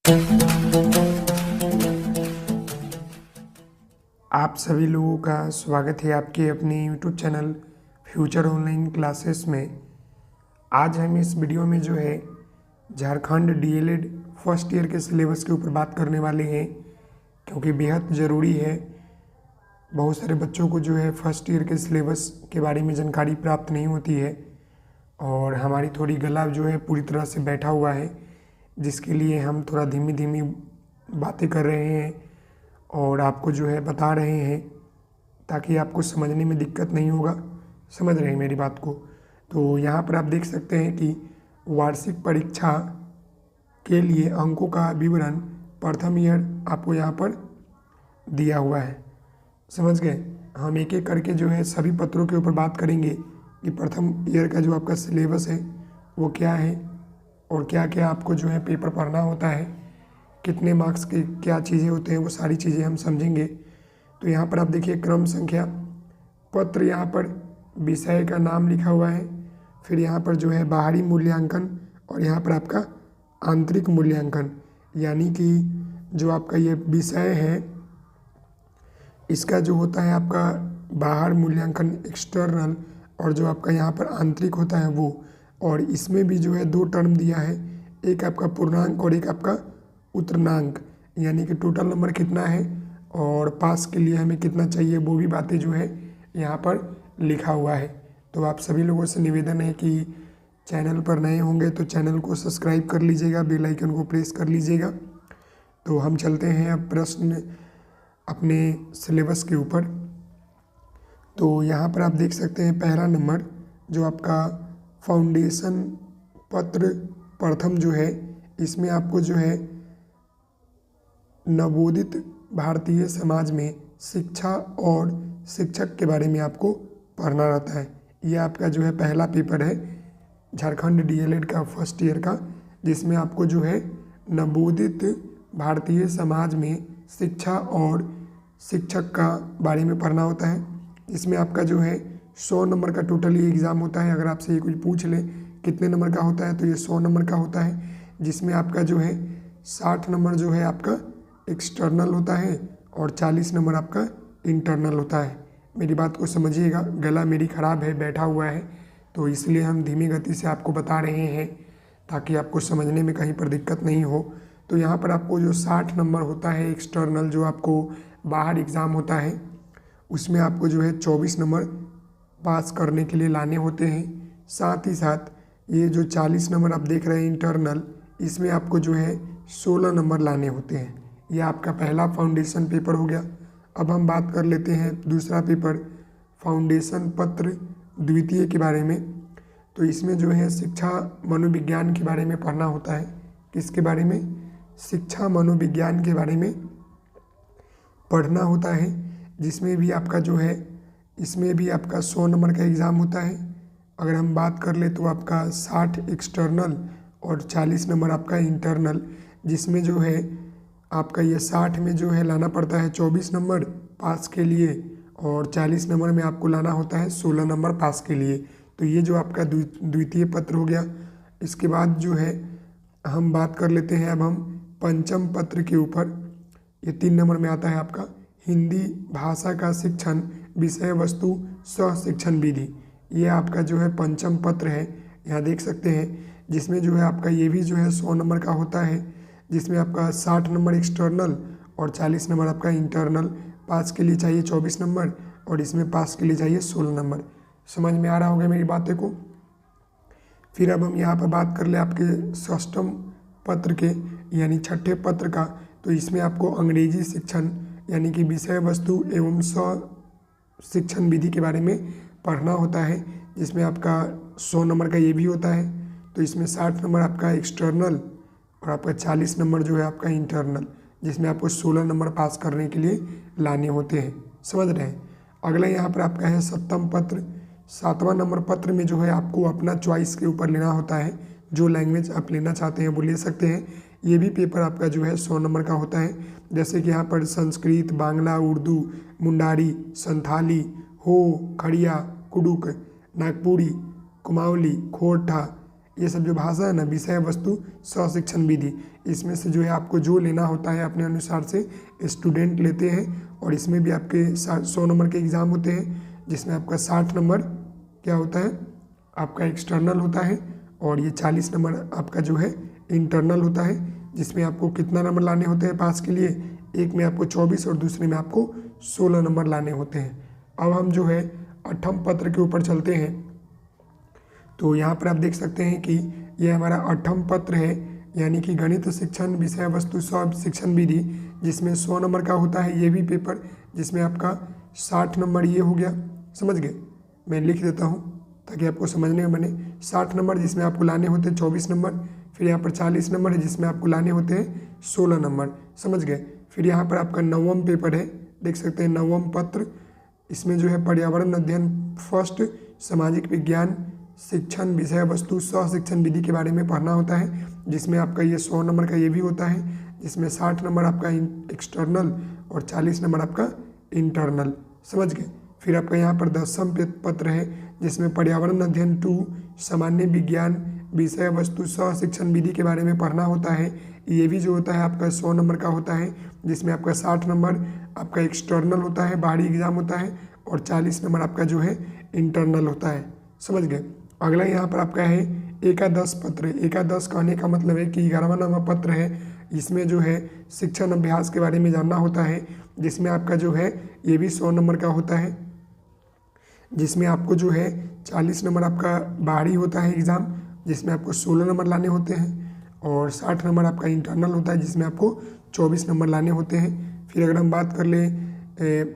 आप सभी लोगों का स्वागत है आपके अपने YouTube channel future online classes में। आज हम इस वीडियो में जो है झारखंड डीएलएड फर्स्ट ईयर के सिलेबस के ऊपर बात करने वाले हैं, क्योंकि बेहद ज़रूरी है। बहुत सारे बच्चों को जो है फर्स्ट ईयर के सिलेबस के बारे में जानकारी प्राप्त नहीं होती है और हमारी थोड़ी गला जो है पूरी तरह से बैठा हुआ है, जिसके लिए हम थोड़ा धीमी धीमी बातें कर रहे हैं और आपको जो है बता रहे हैं ताकि आपको समझने में दिक्कत नहीं होगा। समझ रहे हैं मेरी बात को? तो यहाँ पर आप देख सकते हैं कि वार्षिक परीक्षा के लिए अंकों का विवरण प्रथम ईयर आपको यहाँ पर दिया हुआ है। समझ गए? हम एक एक करके जो है सभी पत्रों के ऊपर बात करेंगे कि प्रथम ईयर का जो आपका सिलेबस है वो क्या है और क्या क्या आपको जो है पेपर पढ़ना होता है, कितने मार्क्स के क्या चीज़ें होते हैं, वो सारी चीज़ें हम समझेंगे। तो यहाँ पर आप देखिए क्रम संख्या पत्र, यहाँ पर विषय का नाम लिखा हुआ है, फिर यहाँ पर जो है बाहरी मूल्यांकन और यहाँ पर आपका आंतरिक मूल्यांकन, यानी कि जो आपका ये विषय है इसका जो होता है आपका बाहर मूल्यांकन एक्सटर्नल, और जो आपका यहाँ पर आंतरिक होता है वो। और इसमें भी जो है दो टर्म दिया है, एक आपका पूर्णांक और एक आपका उत्तरांक, यानी कि टोटल नंबर कितना है और पास के लिए हमें कितना चाहिए, वो भी बातें जो है यहाँ पर लिखा हुआ है। तो आप सभी लोगों से निवेदन है कि चैनल पर नए होंगे तो चैनल को सब्सक्राइब कर लीजिएगा, बेल आइकन को प्रेस कर लीजिएगा। तो हम चलते हैं अब प्रश्न अपने सिलेबस के ऊपर। तो यहाँ पर आप देख सकते हैं पहला नंबर जो आपका फाउंडेशन पत्र प्रथम जो है, इसमें आपको जो है नवोदित भारतीय समाज में शिक्षा और शिक्षक के बारे में आपको पढ़ना रहता है। यह आपका जो है पहला पेपर है झारखंड डीएलएड का फर्स्ट ईयर का, जिसमें आपको जो है नवोदित भारतीय समाज में शिक्षा और शिक्षक का बारे में पढ़ना होता है। इसमें आपका जो है 100 नंबर का टोटली एग्ज़ाम होता है। अगर आपसे ये कुछ पूछ ले कितने नंबर का होता है तो ये 100 नंबर का होता है, जिसमें आपका जो है 60 नंबर जो है आपका एक्सटर्नल होता है और 40 नंबर आपका इंटरनल होता है। मेरी बात को समझिएगा, गला मेरी ख़राब है, बैठा हुआ है, तो इसलिए हम धीमी गति से आपको बता रहे हैं ताकि आपको समझने में कहीं पर दिक्कत नहीं हो। तो यहाँ पर आपको जो 60 नंबर होता है एक्सटर्नल, जो आपको बाहर एग्ज़ाम होता है, उसमें आपको जो है 24 नंबर पास करने के लिए लाने होते हैं। साथ ही साथ ये जो 40 नंबर आप देख रहे हैं इंटरनल, इसमें आपको जो है 16 नंबर लाने होते हैं। यह आपका पहला फाउंडेशन पेपर हो गया। अब हम बात कर लेते हैं दूसरा पेपर फाउंडेशन पत्र द्वितीय के बारे में। तो इसमें जो है शिक्षा मनोविज्ञान के बारे में पढ़ना होता है। किसके बारे में? शिक्षा मनोविज्ञान के बारे में पढ़ना होता है, जिसमें भी आपका जो है इसमें भी आपका 100 नंबर का एग्ज़ाम होता है। अगर हम बात कर ले तो आपका 60 एक्सटर्नल और 40 नंबर आपका इंटरनल, जिसमें जो है आपका ये 60 में जो है लाना पड़ता है 24 नंबर पास के लिए और 40 नंबर में आपको लाना होता है 16 नंबर पास के लिए। तो ये जो आपका द्वितीय पत्र हो गया। इसके बाद जो है हम बात कर लेते हैं अब हम पंचम पत्र के ऊपर। ये 3 नंबर में आता है आपका हिंदी भाषा का शिक्षण, विषय वस्तु सह शिक्षण विधि। ये आपका जो है पंचम पत्र है, यहाँ देख सकते हैं, जिसमें जो है आपका ये भी जो है 100 नंबर का होता है, जिसमें आपका 60 नंबर एक्सटर्नल और 40 नंबर आपका इंटरनल। पास के लिए चाहिए 24 नंबर और इसमें पास के लिए चाहिए 16 नंबर। समझ में आ रहा होगा मेरी बातें को? फिर अब हम यहाँ पर बात कर ले आपके षष्ठम पत्र के, यानी छठे पत्र का। तो इसमें आपको अंग्रेजी शिक्षण यानी कि विषय वस्तु एवं शिक्षण विधि के बारे में पढ़ना होता है, जिसमें आपका 100 नंबर का ये भी होता है। तो इसमें 60 नंबर आपका एक्सटर्नल और आपका 40 नंबर जो है आपका इंटरनल, जिसमें आपको 16 नंबर पास करने के लिए लाने होते हैं। समझ रहे हैं? अगला यहाँ पर आपका है सप्तम पत्र। 7वां नंबर पत्र में जो है आपको अपना चॉइस के ऊपर लेना होता है, जो लैंग्वेज आप लेना चाहते हैं वो ले सकते हैं। ये भी पेपर आपका जो है 100 नंबर का होता है, जैसे कि यहाँ पर संस्कृत, बांग्ला, उर्दू, मुंडारी, संथाली, हो, खड़िया, कुडुक, नागपुरी, कुमाऊली, खोरठा, ये सब जो भाषा है ना, विषय वस्तु शिक्षण विधि, इसमें से जो है आपको जो लेना होता है अपने अनुसार से स्टूडेंट लेते हैं। और इसमें भी आपके 100 नंबर के एग्ज़ाम होते हैं, जिसमें आपका 60 नंबर क्या होता है आपका एक्सटर्नल होता है, और ये 40 नंबर आपका जो है इंटरनल होता है, जिसमें आपको कितना नंबर लाने होते हैं पास के लिए, एक में आपको 24 और दूसरे में आपको 16 नंबर लाने होते हैं। अब हम जो है 8वें पत्र के ऊपर चलते हैं। तो यहाँ पर आप देख सकते हैं कि यह हमारा 8वां पत्र है, यानी कि गणित शिक्षण विषय वस्तु शिक्षण विधि, जिसमें 100 नंबर का होता है ये भी पेपर, जिसमें आपका 60 नंबर ये हो गया, समझ गए। मैं लिख देता हूँ ताकि आपको समझने में बने। 60 नंबर जिसमें आपको लाने होते हैं 24 नंबर, फिर यहाँ पर 40 नंबर है जिसमें आपको लाने होते हैं 16 नंबर, समझ गए। फिर यहाँ पर आपका 9वां पेपर है, देख सकते हैं 9वां पत्र, इसमें जो है पर्यावरण अध्ययन फर्स्ट, सामाजिक विज्ञान शिक्षण विषय वस्तु शिक्षण विधि के बारे में पढ़ना होता है, जिसमें आपका ये 100 नंबर का ये भी होता है, जिसमें 60 नंबर आपका एक्सटर्नल और 40 नंबर आपका इंटरनल, समझ गए। फिर आपका यहाँ पर 10वां पत्र है, जिसमें पर्यावरण अध्ययन 2 सामान्य विज्ञान विषय वस्तु शिक्षण विधि के बारे में पढ़ना होता है। ये भी जो होता है आपका 100 नंबर का होता है, जिसमें आपका 60 नंबर आपका एक्सटर्नल होता है, बाहरी एग्जाम होता है, और 40 नंबर आपका जो है इंटरनल होता है, समझ गए। अगला यहाँ पर आपका है एकादश पत्र। एकादश कहने का मतलब है कि 11वां नंबर पत्र है, इसमें जो है शिक्षण अभ्यास के बारे में जानना होता है, जिसमें आपका जो है ये भी 100 नंबर का होता है, जिसमें आपको जो है 40 नंबर आपका बाहरी होता है एग्ज़ाम, जिसमें आपको 16 नंबर लाने होते हैं, और 60 नंबर आपका इंटरनल होता है, जिसमें आपको 24 नंबर लाने होते हैं। फिर अगर हम बात कर लें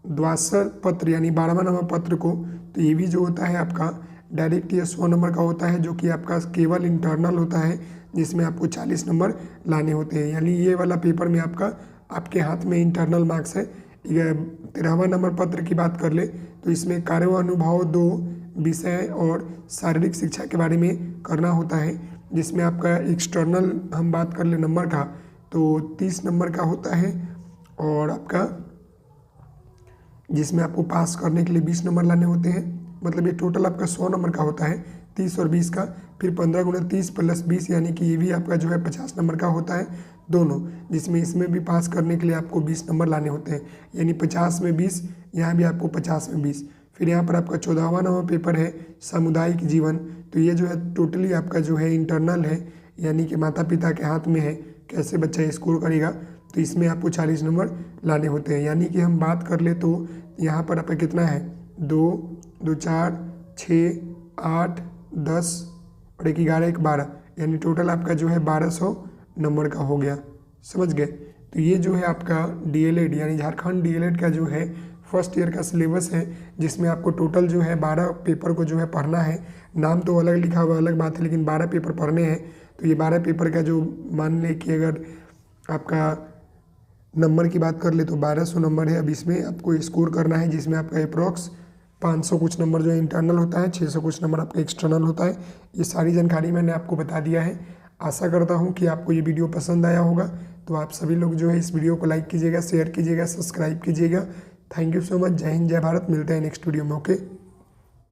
द्वादश पत्र यानी 12वां नंबर पत्र को, तो ये भी जो होता है आपका डायरेक्ट ये 100 नंबर का होता है, जो कि आपका केवल इंटरनल होता है, जिसमें आपको 40 नंबर लाने होते हैं। यानी ये वाला पेपर में आपके हाथ में इंटरनल मार्क्स है। 13वां नंबर पत्र की बात कर ले तो इसमें कार्य व अनुभव 2 विषय और शारीरिक शिक्षा के बारे में करना होता है, जिसमें आपका एक्सटर्नल हम बात कर ले नंबर का तो 30 नंबर का होता है, और आपका जिसमें आपको पास करने के लिए 20 नंबर लाने होते हैं। मतलब ये टोटल आपका 100 नंबर का होता है, 30 और 20 का। फिर 15 गुना 30 प्लस 20 यानी कि ये भी आपका जो है 50 नंबर का होता है दोनों, जिसमें इसमें भी पास करने के लिए आपको 20 नंबर लाने होते हैं, यानी 50 में 20, यहाँ भी आपको 50 में 20। फिर यहाँ पर आपका 14वां नंबर पेपर है सामुदायिक जीवन। तो ये जो है टोटली आपका जो है इंटरनल है, यानी कि माता पिता के हाथ में है कैसे बच्चा स्कोर करेगा। तो इसमें आपको 40 नंबर लाने होते हैं। यानी कि हम बात कर ले तो यहाँ पर आपका कितना है 2 2 4 6 8 10 और 1 11 1 12, यानी टोटल आपका जो है 1200 नंबर का हो गया, समझ गए। तो ये जो है आपका डीएलएड यानी झारखंड डीएलएड का जो है फर्स्ट ईयर का सिलेबस है, जिसमें आपको टोटल जो है 12 पेपर को जो है पढ़ना है। नाम तो अलग लिखा हुआ अलग बात है, लेकिन 12 पेपर पढ़ने हैं। तो ये 12 पेपर का जो मान लें कि अगर आपका नंबर की बात कर ले तो 1200 नंबर है। अब इसमें आपको स्कोर करना है, जिसमें आपका अप्रॉक्स 500 कुछ नंबर जो है इंटरनल होता है, 600 कुछ नंबर आपका एक्सटर्नल होता है। ये सारी जानकारी मैंने आपको बता दिया है। आशा करता हूँ कि आपको ये वीडियो पसंद आया होगा। तो आप सभी लोग जो है इस वीडियो को लाइक कीजिएगा, शेयर कीजिएगा, सब्सक्राइब कीजिएगा। Thank you so much. जय हिंद, जय भारत। मिलते हैं नेक्स्ट वीडियो में। ओके।